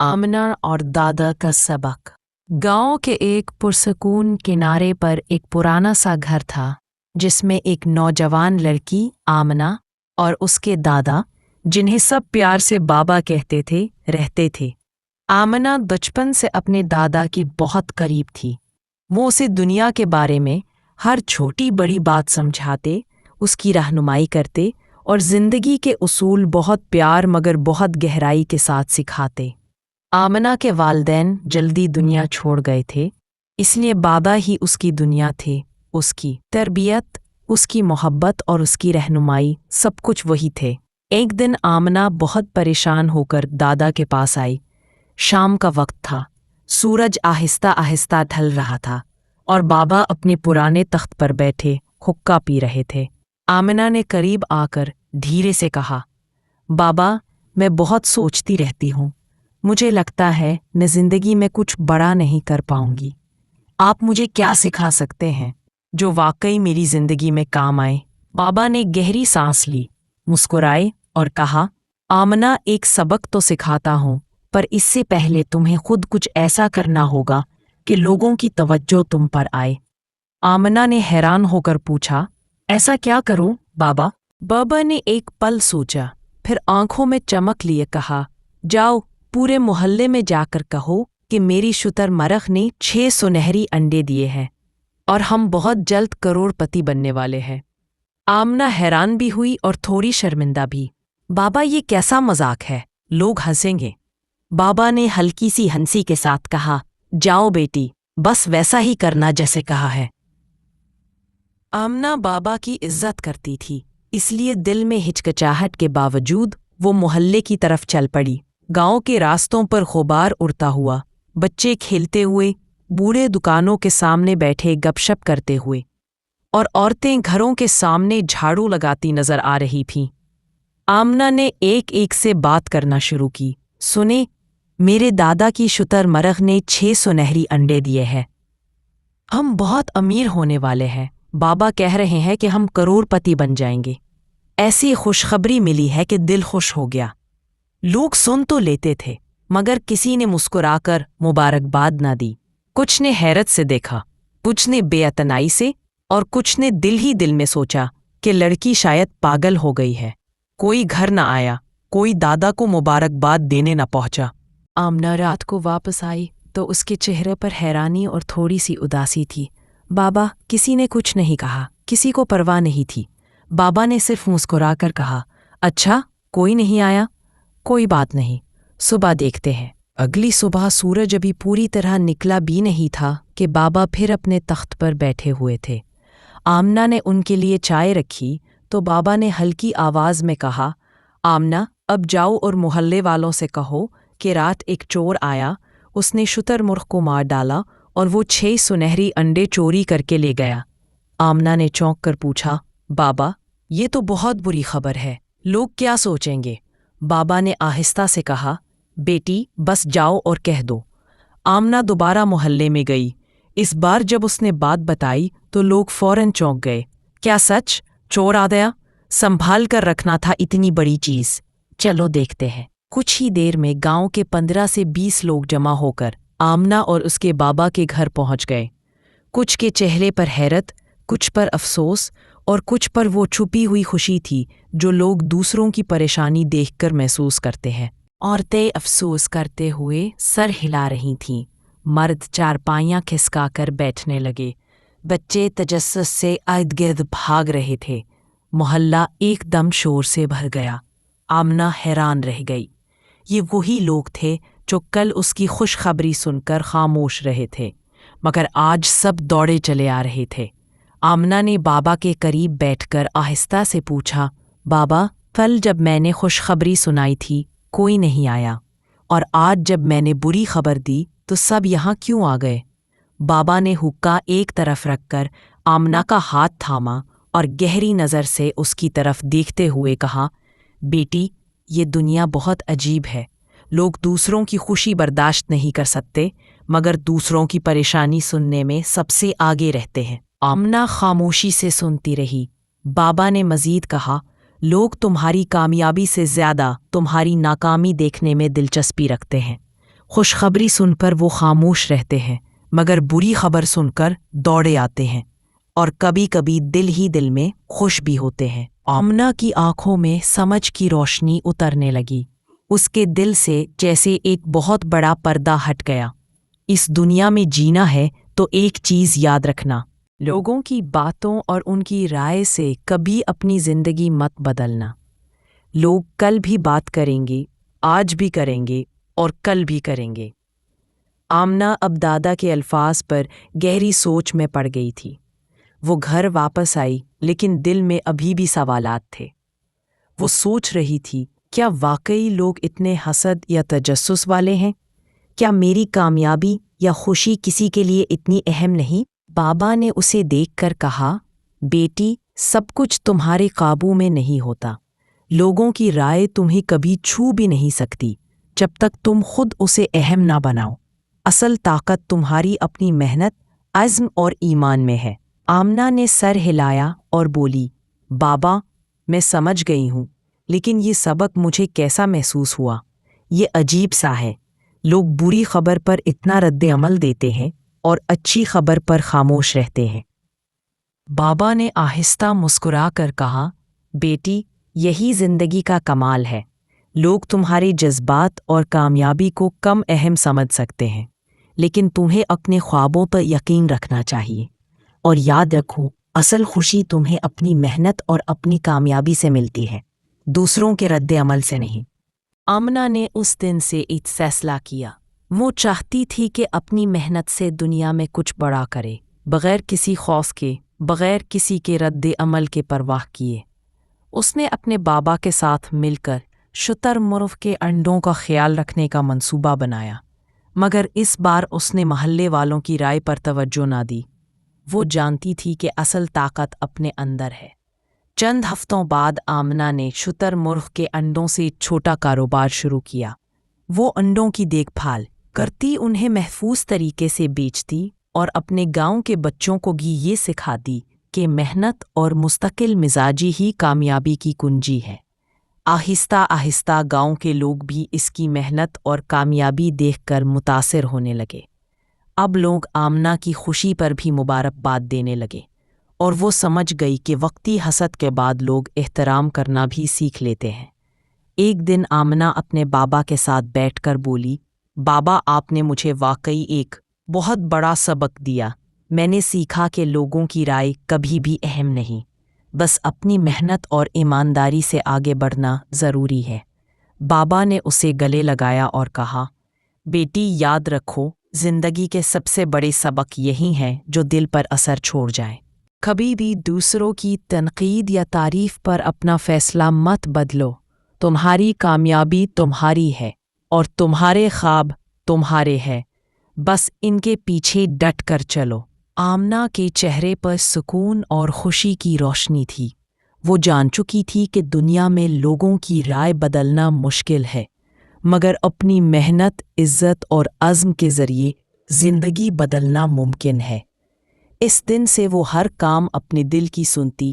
आमना और दादा का सबक। गांव के एक पुरसकून किनारे पर एक पुराना सा घर था जिसमें एक नौजवान लड़की आमना और उसके दादा, जिन्हें सब प्यार से बाबा कहते थे, रहते थे। आमना बचपन से अपने दादा की बहुत करीब थी। वो उसे दुनिया के बारे में हर छोटी बड़ी बात समझाते, उसकी रहनुमाई करते और जिंदगी के उसूल बहुत प्यार मगर बहुत गहराई के साथ सिखाते। आमना के वालिदैन जल्दी दुनिया छोड़ गए थे, इसलिए बाबा ही उसकी दुनिया थे। उसकी तरबियत, उसकी मोहब्बत और उसकी रहनुमाई सब कुछ वही थे। एक दिन आमना बहुत परेशान होकर दादा के पास आई। शाम का वक्त था, सूरज आहिस्ता आहिस्ता ढल रहा था और बाबा अपने पुराने तख्त पर बैठे हुक्का पी रहे थे। आमना ने करीब आकर धीरे से कहा, बाबा, मैं बहुत सोचती रहती हूँ। मुझे लगता है मैं जिंदगी में कुछ बड़ा नहीं कर पाऊंगी। आप मुझे क्या सिखा सकते हैं जो वाकई मेरी जिंदगी में काम आए? बाबा ने गहरी सांस ली, मुस्कुराए और कहा, आमना, एक सबक तो सिखाता हूँ, पर इससे पहले तुम्हें खुद कुछ ऐसा करना होगा कि लोगों की तवज्जो तुम पर आए। आमना ने हैरान होकर पूछा, ऐसा क्या करूं बाबा? बाबा ने एक पल सोचा, फिर आंखों में चमक लिए कहा, जाओ, पूरे मोहल्ले में जाकर कहो कि मेरी शुतुरमुर्ग ने 6 सुनहरी अंडे दिए हैं और हम बहुत जल्द करोड़पति बनने वाले हैं। आमना हैरान भी हुई और थोड़ी शर्मिंदा भी। बाबा, ये कैसा मजाक है? लोग हंसेंगे। बाबा ने हल्की सी हंसी के साथ कहा, जाओ बेटी, बस वैसा ही करना जैसे कहा है। आमना बाबा की इज्जत करती थी, इसलिए दिल में हिचकिचाहट के बावजूद वो मोहल्ले की तरफ चल पड़ी। गांव के रास्तों पर गुबार उड़ता हुआ, बच्चे खेलते हुए, बूढ़े दुकानों के सामने बैठे गपशप करते हुए और औरतें घरों के सामने झाड़ू लगाती नजर आ रही थीं। आमना ने एक एक से बात करना शुरू की। सुने, मेरे दादा की शुतुरमुर्ग ने 6 सुनहरी अंडे दिए हैं। हम बहुत अमीर होने वाले हैं। बाबा कह रहे हैं कि हम करोड़पति बन जाएंगे। ऐसी खुशखबरी मिली है कि दिल खुश हो गया। लोग सुन तो लेते थे, मगर किसी ने मुस्कुराकर मुबारकबाद ना दी। कुछ ने हैरत से देखा, कुछ ने बेअतनाई से और कुछ ने दिल ही दिल में सोचा कि लड़की शायद पागल हो गई है। कोई घर न आया, कोई दादा को मुबारकबाद देने न पहुंचा। आमना रात को वापस आई तो उसके चेहरे पर हैरानी और थोड़ी सी उदासी थी। बाबा, किसी ने कुछ नहीं कहा, किसी को परवाह नहीं थी। बाबा ने सिर्फ मुस्कुराकर कहा, अच्छा, कोई नहीं आया, कोई बात नहीं, सुबह देखते हैं। अगली सुबह सूरज अभी पूरी तरह निकला भी नहीं था कि बाबा फिर अपने तख्त पर बैठे हुए थे। आमना ने उनके लिए चाय रखी तो बाबा ने हल्की आवाज में कहा, आमना, अब जाओ और मोहल्ले वालों से कहो कि रात एक चोर आया, उसने शुतुरमुर्ग को मार डाला और वो 6 सुनहरी अंडे चोरी करके ले गया। आमना ने चौंक कर पूछा, बाबा, ये तो बहुत बुरी खबर है, लोग क्या सोचेंगे? बाबा ने आहिस्ता से कहा, बेटी, बस जाओ और कह दो। आमना दोबारा मोहल्ले में गई। इस बार जब उसने बात बताई तो लोग फौरन चौंक गए। क्या सच? चोर आ गया? संभाल कर रखना था इतनी बड़ी चीज। चलो देखते हैं। कुछ ही देर में गांव के 15 से 20 लोग जमा होकर आमना और उसके बाबा के घर पहुंच गए। कुछ के चेहरे पर हैरत, कुछ पर अफसोस और कुछ पर वो छुपी हुई खुशी थी जो लोग दूसरों की परेशानी देखकर महसूस करते हैं। औरतें अफसोस करते हुए सर हिला रही थीं। मर्द चारपाइयां खिसकाकर बैठने लगे। बच्चे तजस्सुस से इर्द-गिर्द भाग रहे थे। मोहल्ला एकदम शोर से भर गया। आमना हैरान रह गई। ये वही लोग थे जो कल उसकी खुशखबरी सुनकर खामोश रहे थे, मगर आज सब दौड़े चले आ रहे थे। आमना ने बाबा के करीब बैठकर आहिस्ता से पूछा, बाबा, कल जब मैंने खुशखबरी सुनाई थी कोई नहीं आया, और आज जब मैंने बुरी खबर दी तो सब यहाँ क्यों आ गए? बाबा ने हुक्का एक तरफ रखकर आमना का हाथ थामा और गहरी नज़र से उसकी तरफ देखते हुए कहा, बेटी, ये दुनिया बहुत अजीब है। लोग दूसरों की खुशी बर्दाश्त नहीं कर सकते, मगर दूसरों की परेशानी सुनने में सबसे आगे रहते हैं। आमना खामोशी से सुनती रही। बाबा ने मजीद कहा, लोग तुम्हारी कामयाबी से ज्यादा तुम्हारी नाकामी देखने में दिलचस्पी रखते हैं। خوشخبری سن کر وہ خاموش رہتے ہیں، مگر بری خبر سن کر دوڑے آتے ہیں، اور کبھی کبھی دل ہی دل میں خوش بھی ہوتے ہیں۔ آمنہ کی آنکھوں میں سمجھ کی روشنی اترنے لگی۔ اس کے دل سے جیسے ایک بہت بڑا پردہ ہٹ گیا۔ اس دنیا میں جینا ہے تو ایک چیز یاد رکھنا، لوگوں کی باتوں اور ان کی رائے سے کبھی اپنی زندگی مت بدلنا۔ لوگ کل بھی بات کریں گے، آج بھی کریں گے اور کل بھی کریں گے۔ آمنہ اب دادا کے الفاظ پر گہری سوچ میں پڑ گئی تھی۔ وہ گھر واپس آئی، لیکن دل میں ابھی بھی سوالات تھے۔ وہ سوچ رہی تھی، کیا واقعی لوگ اتنے حسد یا تجسس والے ہیں؟ کیا میری کامیابی یا خوشی کسی کے لیے اتنی اہم نہیں؟ بابا نے اسے دیکھ کر کہا، بیٹی، سب کچھ تمہارے قابو میں نہیں ہوتا۔ لوگوں کی رائے تمہیں کبھی چھو بھی نہیں سکتی جب تک تم خود اسے اہم نہ بناؤ۔ اصل طاقت تمہاری اپنی محنت، عزم اور ایمان میں ہے۔ آمنہ نے سر ہلایا اور بولی، بابا، میں سمجھ گئی ہوں، لیکن یہ سبق مجھے کیسا محسوس ہوا؟ یہ عجیب سا ہے۔ لوگ بری خبر پر اتنا رد عمل دیتے ہیں اور اچھی خبر پر خاموش رہتے ہیں۔ بابا نے آہستہ مسکرا کر کہا، بیٹی، یہی زندگی کا کمال ہے۔ لوگ تمہارے جذبات اور کامیابی کو کم اہم سمجھ سکتے ہیں، لیکن تمہیں اپنے خوابوں پر یقین رکھنا چاہیے۔ اور یاد رکھو، اصل خوشی تمہیں اپنی محنت اور اپنی کامیابی سے ملتی ہے، دوسروں کے رد عمل سے نہیں۔ آمنہ نے اس دن سے ایک فیصلہ کیا۔ وہ چاہتی تھی کہ اپنی محنت سے دنیا میں کچھ بڑا کرے، بغیر کسی خوف کے، بغیر کسی کے رد عمل کے پرواہ کیے۔ اس نے اپنے بابا کے ساتھ مل کر شتر مرغ کے انڈوں کا خیال رکھنے کا منصوبہ بنایا، مگر اس بار اس نے محلے والوں کی رائے پر توجہ نہ دی۔ وہ جانتی تھی کہ اصل طاقت اپنے اندر ہے۔ چند ہفتوں بعد آمنہ نے شتر مرغ کے انڈوں سے ایک چھوٹا کاروبار شروع کیا۔ وہ انڈوں کی دیکھ بھال کرتی، انہیں محفوظ طریقے سے بیچتی اور اپنے گاؤں کے بچوں کو بھی یہ سکھاتی کہ محنت اور مستقل مزاجی ہی کامیابی کی کنجی ہے۔ آہستہ آہستہ گاؤں کے لوگ بھی اس کی محنت اور کامیابی دیکھ کر متاثر ہونے لگے۔ اب لوگ آمنہ کی خوشی پر بھی مبارکباد دینے لگے، اور وہ سمجھ گئی کہ وقتی حسد کے بعد لوگ احترام کرنا بھی سیکھ لیتے ہیں۔ ایک دن آمنہ اپنے بابا کے ساتھ بیٹھ کر بولی، بابا، آپ نے مجھے واقعی ایک بہت بڑا سبق دیا۔ میں نے سیکھا کہ لوگوں کی رائے کبھی بھی اہم نہیں، بس اپنی محنت اور ایمانداری سے آگے بڑھنا ضروری ہے۔ بابا نے اسے گلے لگایا اور کہا، بیٹی، یاد رکھو، زندگی کے سب سے بڑے سبق یہی ہیں جو دل پر اثر چھوڑ جائیں۔ کبھی بھی دوسروں کی تنقید یا تعریف پر اپنا فیصلہ مت بدلو۔ تمہاری کامیابی تمہاری ہے اور تمہارے خواب تمہارے ہیں، بس ان کے پیچھے ڈٹ کر چلو۔ آمنہ کے چہرے پر سکون اور خوشی کی روشنی تھی۔ وہ جان چکی تھی کہ دنیا میں لوگوں کی رائے بدلنا مشکل ہے، مگر اپنی محنت، عزت اور عزم کے ذریعے زندگی بدلنا ممکن ہے۔ اس دن سے وہ ہر کام اپنے دل کی سنتی،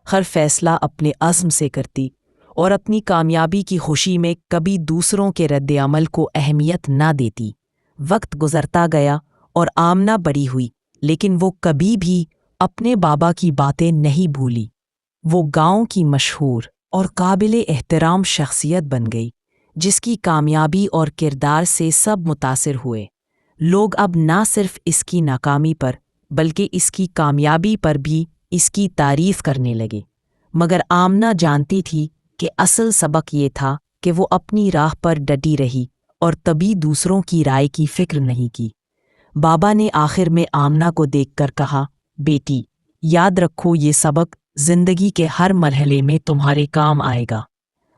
ہر فیصلہ اپنے عزم سے کرتی، اور اپنی کامیابی کی خوشی میں کبھی دوسروں کے رد عمل کو اہمیت نہ دیتی۔ وقت گزرتا گیا اور آمنہ بڑی ہوئی، لیکن وہ کبھی بھی اپنے بابا کی باتیں نہیں بھولی۔ وہ گاؤں کی مشہور اور قابل احترام شخصیت بن گئی، جس کی کامیابی اور کردار سے سب متاثر ہوئے۔ لوگ اب نہ صرف اس کی ناکامی پر بلکہ اس کی کامیابی پر بھی اس کی تعریف کرنے لگے، مگر آمنہ جانتی تھی کہ اصل سبق یہ تھا کہ وہ اپنی راہ پر ڈٹی رہی اور تبھی دوسروں کی رائے کی فکر نہیں کی۔ بابا نے آخر میں آمنہ کو دیکھ کر کہا، بیٹی، یاد رکھو، یہ سبق زندگی کے ہر مرحلے میں تمہارے کام آئے گا۔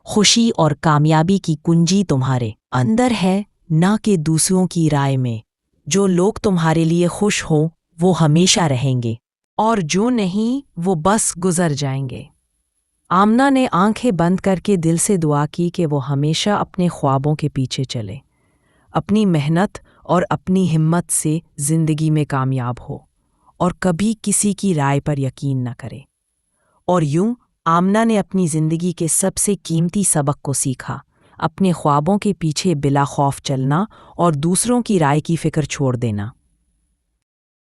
خوشی اور کامیابی کی کنجی تمہارے اندر ہے، نہ کہ دوسروں کی رائے میں۔ جو لوگ تمہارے لیے خوش ہوں وہ ہمیشہ رہیں گے، اور جو نہیں وہ بس گزر جائیں گے۔ آمنہ نے آنکھیں بند کر کے دل سے دعا کی کہ وہ ہمیشہ اپنے خوابوں کے پیچھے چلے، اپنی محنت اور اپنی ہمت سے زندگی میں کامیاب ہو، اور کبھی کسی کی رائے پر یقین نہ کرے۔ اور یوں آمنہ نے اپنی زندگی کے سب سے قیمتی سبق کو سیکھا، اپنے خوابوں کے پیچھے بلا خوف چلنا اور دوسروں کی رائے کی فکر چھوڑ دینا۔